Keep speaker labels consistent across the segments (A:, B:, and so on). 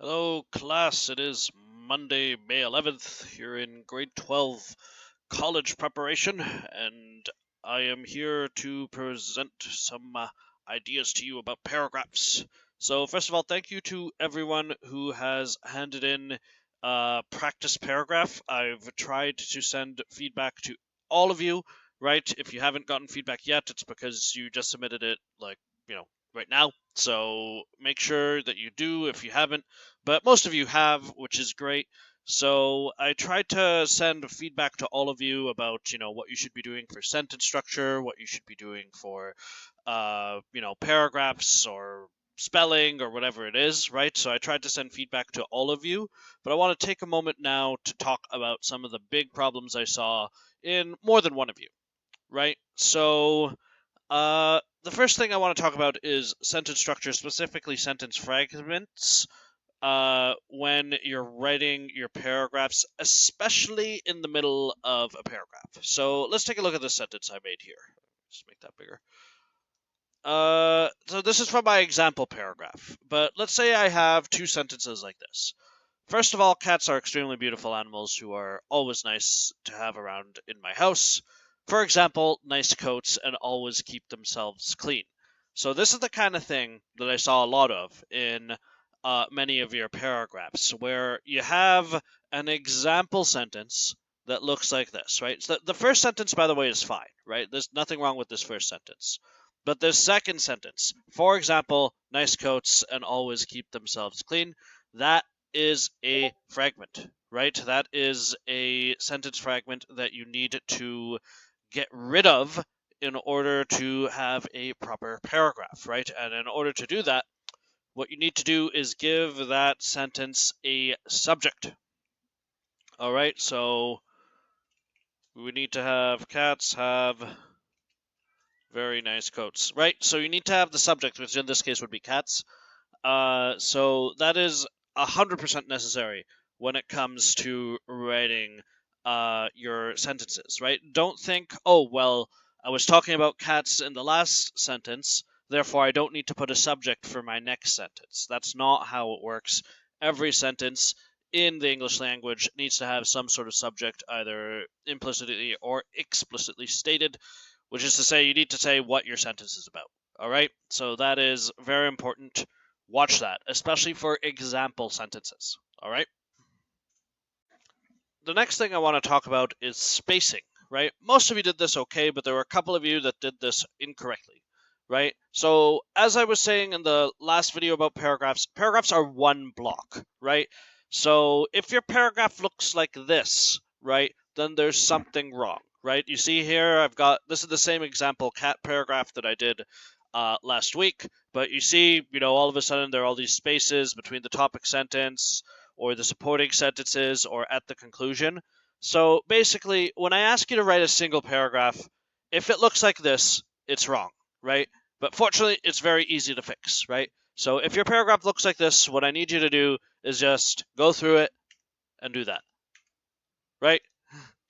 A: Hello, class. It is Monday, May 11th, here in grade 12 college preparation, and I am here to present some ideas to you about paragraphs. So, first of all, thank you to everyone who has handed in a practice paragraph. I've tried to send feedback to all of you, right? If you haven't gotten feedback yet, it's because you just submitted it, right now. So, make sure that you do if you haven't, but most of you have, which is great. So I tried to send feedback to all of you about, what you should be doing for sentence structure, what you should be doing for, paragraphs or spelling or whatever it is, right? So I tried to send feedback to all of you, but I want to take a moment now to talk about some of the big problems I saw in more than one of you, right? So the first thing I want to talk about is sentence structure, specifically sentence fragments, when you're writing your paragraphs, especially in the middle of a paragraph. So let's take a look at this sentence I made here. Just make that bigger. So this is from my example paragraph, but let's say I have two sentences like this. First of all, cats are extremely beautiful animals who are always nice to have around in my house. For example, nice coats and always keep themselves clean. So this is the kind of thing that I saw a lot of in many of your paragraphs, where you have an example sentence that looks like this, right? So the first sentence, by the way, is fine, right? There's nothing wrong with this first sentence. But the second sentence, for example, nice coats and always keep themselves clean, that is a fragment, right? That is a sentence fragment that you need to get rid of in order to have a proper paragraph, right? And in order to do that, what you need to do is give that sentence a subject. All right, so we need to have cats have very nice coats, right? So you need to have the subject, which in this case would be cats. So that is 100% necessary when it comes to writing your sentences, right? Don't think, oh, well, I was talking about cats in the last sentence, therefore I don't need to put a subject for my next sentence. That's not how it works. Every sentence in the English language needs to have some sort of subject, either implicitly or explicitly stated, which is to say, you need to say what your sentence is about. All right? So that is very important. Watch that, especially for example sentences. All right? The next thing I want to talk about is spacing, right? Most of you did this okay, but there were a couple of you that did this incorrectly, right? So, as I was saying in the last video about paragraphs, paragraphs are one block, right? So, if your paragraph looks like this, right, then there's something wrong, right? You see here, I've got, this is the same example cat paragraph that I did last week, but you see, all of a sudden there are all these spaces between the topic sentence or the supporting sentences or at the conclusion. So basically, when I ask you to write a single paragraph, if it looks like this, it's wrong, right? But fortunately, it's very easy to fix, right? So if your paragraph looks like this, what I need you to do is just go through it and do that, right?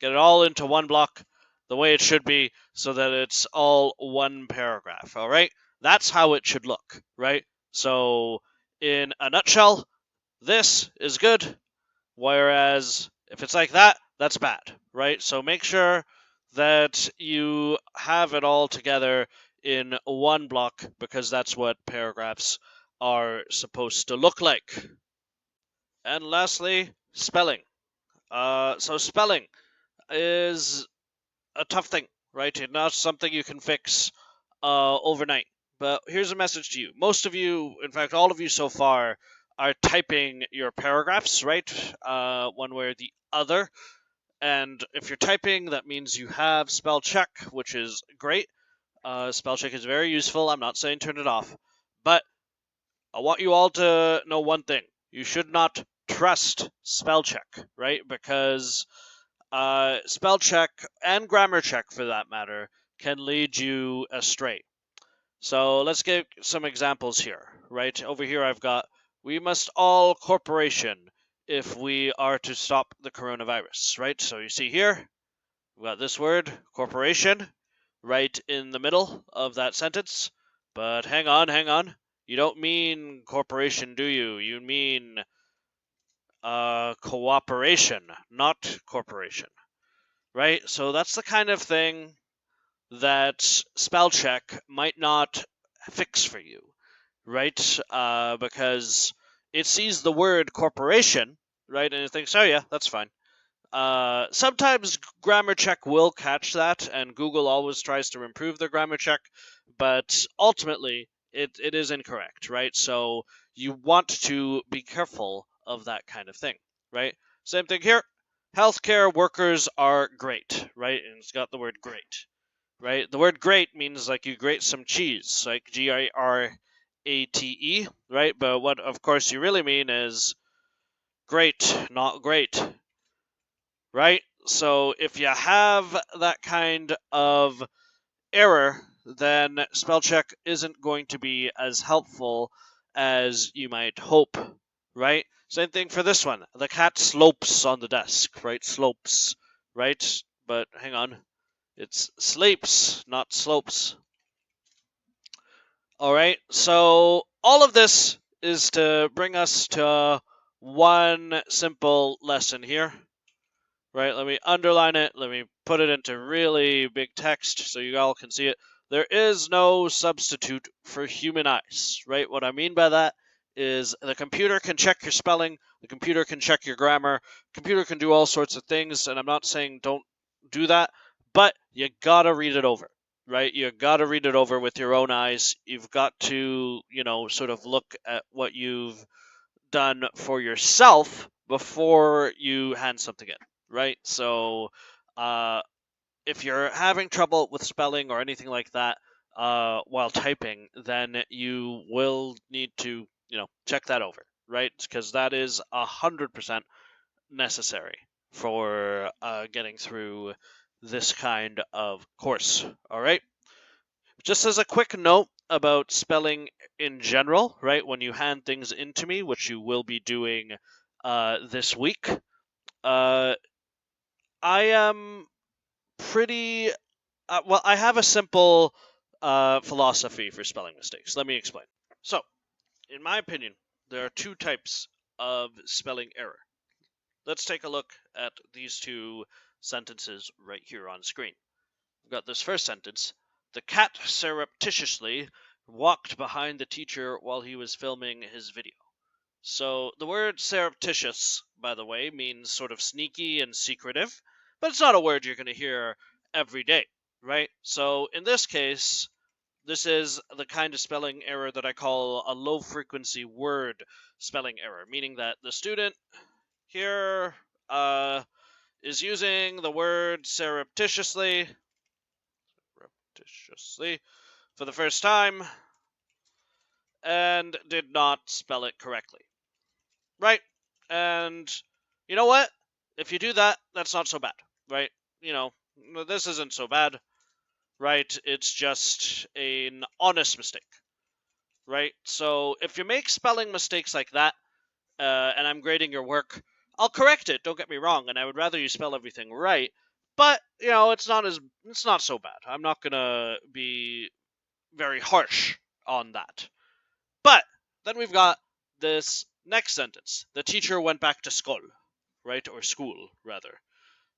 A: Get it all into one block the way it should be so that it's all one paragraph, all right? That's how it should look, right? So, in a nutshell, this is good, whereas if it's like that, that's bad, right? So make sure that you have it all together in one block because that's what paragraphs are supposed to look like. And lastly, spelling. So spelling is a tough thing, right? It's not something you can fix overnight. But here's a message to you. Most of you, in fact, all of you so far, are typing your paragraphs, right? One way or the other. And if you're typing, that means you have spell check, which is great. Spell check is very useful. I'm not saying turn it off. But I want you all to know one thing. You should not trust spell check, right? Because spell check and grammar check, for that matter, can lead you astray. So let's get some examples here, right? Over here I've got, we must all corporation if we are to stop the coronavirus, right? So you see here, we've got this word, corporation, right in the middle of that sentence. But hang on. You don't mean corporation, do you? You mean cooperation, not corporation, right? So that's the kind of thing that spell check might not fix for you, right? Because it sees the word corporation, right, and it thinks, oh yeah, that's fine. Sometimes grammar check will catch that, and Google always tries to improve their grammar check, but ultimately it is incorrect, right? So you want to be careful of that kind of thing, right? Same thing here. Healthcare workers are great, right? And it's got the word great, right? The word great means like you grate some cheese, like GRATE, right? But what, of course, you really mean is great, not great, right? So if you have that kind of error, then spell check isn't going to be as helpful as you might hope, right? Same thing for this one. The cat slopes on the desk, right? Slopes, right? But hang on. It's sleeps, not slopes. All right. So all of this is to bring us to one simple lesson here. Right, let me underline it. Let me put it into really big text so you all can see it. There is no substitute for human eyes, right? What I mean by that is the computer can check your spelling, the computer can check your grammar, the computer can do all sorts of things, and I'm not saying don't do that, but you gotta read it over, right? You gotta read it over with your own eyes. You've got to, sort of look at what you've done for yourself before you hand something in, right? So, uh, if you're having trouble with spelling or anything like that while typing, then you will need to, check that over, right? Because that is 100% necessary for getting through this kind of course. All right. Just as a quick note about spelling in general, right? When you hand things into me, which you will be doing this week, I am pretty well. I have a simple philosophy for spelling mistakes. Let me explain. So, in my opinion, there are two types of spelling error. Let's take a look at these two sentences right here on screen. We've got this first sentence. The cat surreptitiously walked behind the teacher while he was filming his video. So the word surreptitious, by the way, means sort of sneaky and secretive, but it's not a word you're going to hear every day, right? So in this case, this is the kind of spelling error that I call a low frequency word spelling error, meaning that the student here is using the word surreptitiously for the first time and did not spell it correctly, right? And you know what? If you do that, that's not so bad, right? This isn't so bad, right? It's just an honest mistake, right? So if you make spelling mistakes like that, and I'm grading your work, I'll correct it. Don't get me wrong, and I would rather you spell everything right. But it's not so bad. I'm not gonna be very harsh on that. But then we've got this next sentence. The teacher went back to school, right? Or school, rather.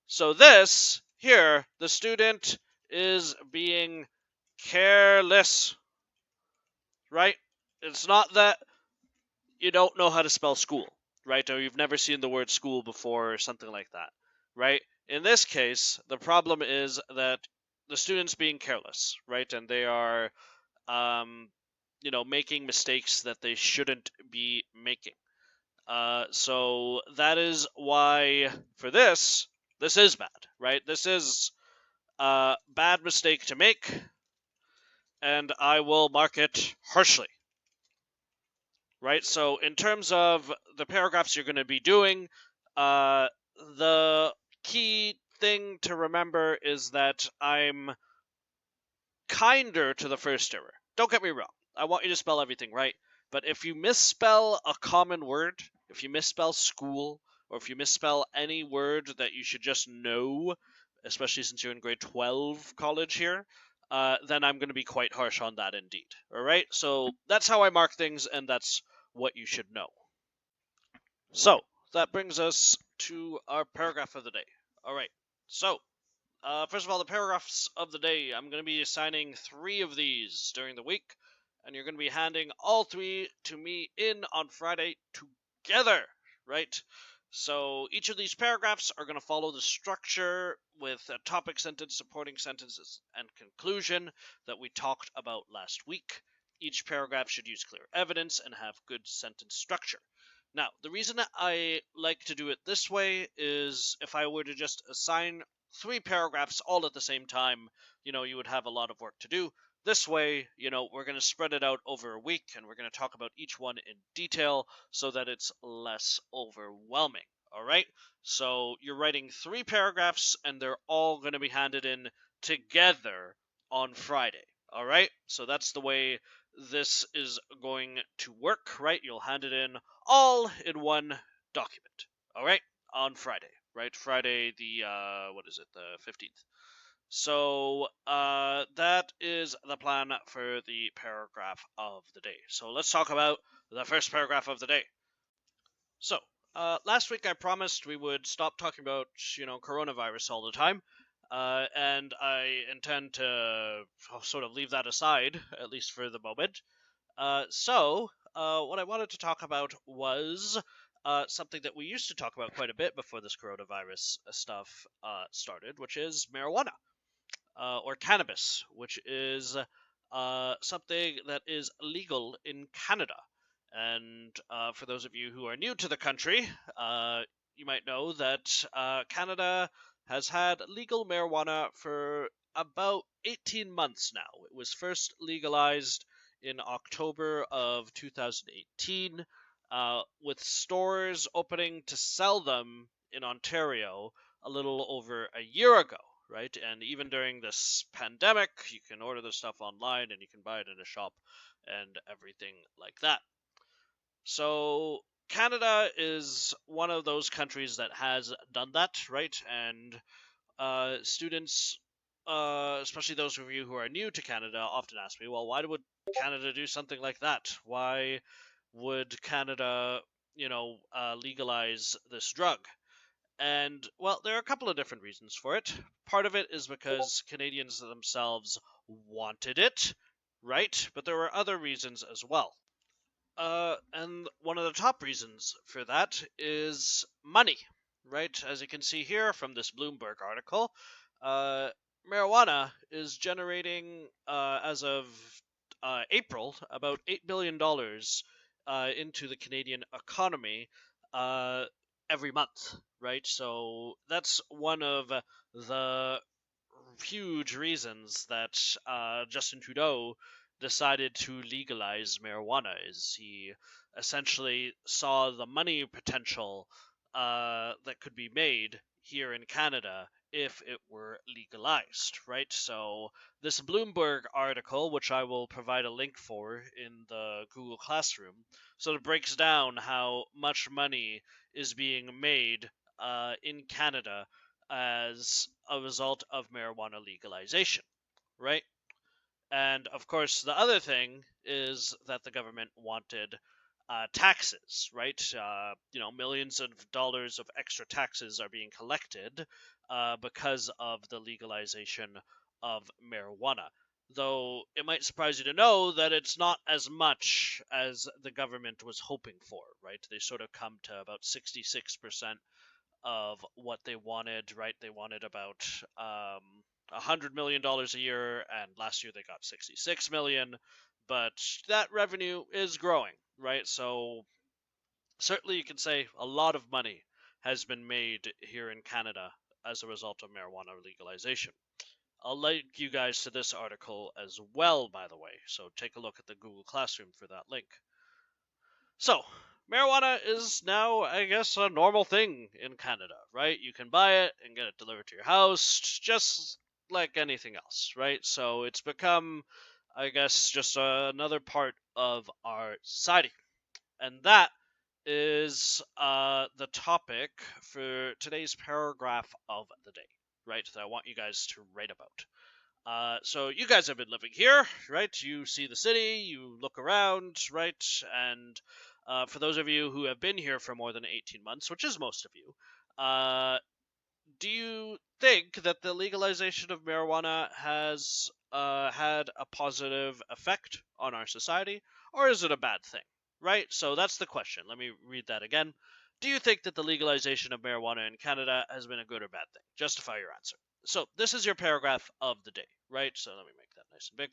A: So this, here, the student is being careless, right? It's not that you don't know how to spell school, right? Or you've never seen the word school before or something like that, right? In this case, the problem is that the student's being careless, right? And they are making mistakes that they shouldn't be making. So that is why for this is bad, right? This is a bad mistake to make, and I will mark it harshly, right? So in terms of the paragraphs you're going to be doing, the key thing to remember is that I'm kinder to the first error. Don't get me wrong. I want you to spell everything right. But if you misspell a common word, if you misspell school, or if you misspell any word that you should just know, especially since you're in grade 12 college here, then I'm going to be quite harsh on that indeed. All right? So that's how I mark things, and that's what you should know. So that brings us to our paragraph of the day. All right. So, first of all, the paragraphs of the day. I'm going to be assigning 3 of these during the week, and you're going to be handing all 3 to me in on Friday together, right? So each of these paragraphs are going to follow the structure with a topic sentence, supporting sentences, and conclusion that we talked about last week. Each paragraph should use clear evidence and have good sentence structure. Now, the reason I like to do it this way is if I were to just assign 3 paragraphs all at the same time, you would have a lot of work to do. This way, we're going to spread it out over a week and we're going to talk about each one in detail so that it's less overwhelming. All right? So you're writing 3 paragraphs and they're all going to be handed in together on Friday. All right? So that's the way this is going to work, right? You'll hand it in all in one document. All right? On Friday, right? Friday the the 15th. So that is the plan for the paragraph of the day. So let's talk about the first paragraph of the day. So last week I promised we would stop talking about coronavirus all the time, and I intend to sort of leave that aside at least for the moment. So what I wanted to talk about was something that we used to talk about quite a bit before this coronavirus stuff started, which is marijuana or cannabis, which is something that is legal in Canada. And for those of you who are new to the country, you might know that Canada has had legal marijuana for about 18 months now. It was first legalized in October of 2018, with stores opening to sell them in Ontario a little over a year ago, right? And even during this pandemic, you can order the stuff online and you can buy it in a shop and everything like that. So Canada is one of those countries that has done that, right? And students, especially those of you who are new to Canada, often ask me, well, why would Canada do something like that? Why would Canada, legalize this drug? And, well, there are a couple of different reasons for it. Part of it is because Canadians themselves wanted it, right? But there were other reasons as well. And one of the top reasons for that is money, right? As you can see here from this Bloomberg article, marijuana is generating, as of April, about $8 billion into the Canadian economy every month, right? So that's one of the huge reasons that Justin Trudeau decided to legalize marijuana is he essentially saw the money potential that could be made here in Canada if it were legalized, right? So this Bloomberg article, which I will provide a link for in the Google Classroom, sort of breaks down how much money is being made in Canada as a result of marijuana legalization, right? And of course, the other thing is that the government wanted taxes, right? Millions of dollars of extra taxes are being collected because of the legalization of marijuana. Though it might surprise you to know that it's not as much as the government was hoping for, right? They sort of come to about 66% of what they wanted, right? They wanted about $100 million a year, and last year they got 66 million. But that revenue is growing, right? So certainly you can say a lot of money has been made here in Canada as a result of marijuana legalization. I'll link you guys to this article as well, by the way, so take a look at the Google Classroom for that link. So, marijuana is now, I guess, a normal thing in Canada, right? You can buy it and get it delivered to your house, just like anything else, right? So it's become, I guess, just another part of our society. And that is the topic for today's paragraph of the day, right? That I want you guys to write about. So you guys have been living here, right? You see the city, you look around, right? And For those of you who have been here for more than 18 months, which is most of you, do you think that the legalization of marijuana has had a positive effect on our society, or is it a bad thing? Right? So that's the question. Let me read that again. Do you think that the legalization of marijuana in Canada has been a good or bad thing? Justify your answer. So this is your paragraph of the day, right? So let me make that nice and big.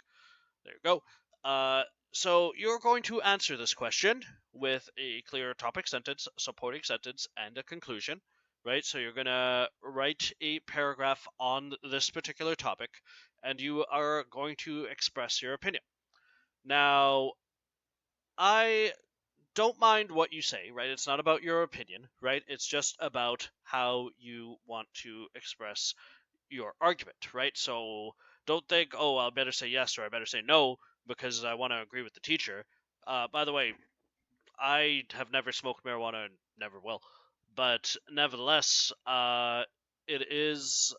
A: There you go. So you're going to answer this question with a clear topic sentence, supporting sentence, and a conclusion, right? So you're going to write a paragraph on this particular topic, and you are going to express your opinion. Now, I don't mind what you say, right? It's not about your opinion, right? It's just about how you want to express your argument, right? So don't think, oh, I better say yes or I better say no because I want to agree with the teacher. By the way, I have never smoked marijuana and never will, but nevertheless, it is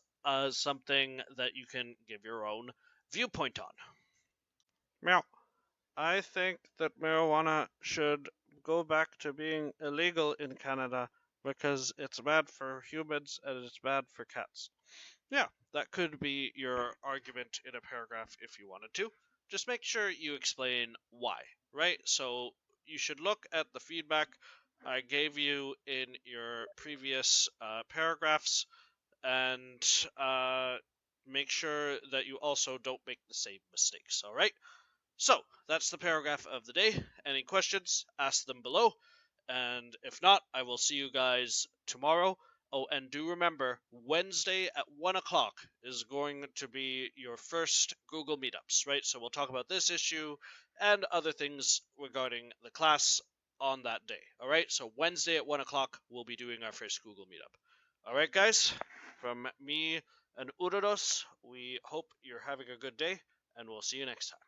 A: something that you can give your own viewpoint on. Meow. I think that marijuana should go back to being illegal in Canada because it's bad for humans and it's bad for cats. Yeah, that could be your argument in a paragraph if you wanted to. Just make sure you explain why, right? So you should look at the feedback I gave you in your previous paragraphs and make sure that you also don't make the same mistakes, all right? So that's the paragraph of the day. Any questions, ask them below. And if not, I will see you guys tomorrow. Oh, and do remember, Wednesday at 1 o'clock is going to be your first Google Meetups, right? So we'll talk about this issue and other things regarding the class on that day, all right? So Wednesday at 1 o'clock, we'll be doing our first Google Meetup. All right, guys, from me and Urodos, we hope you're having a good day, and we'll see you next time.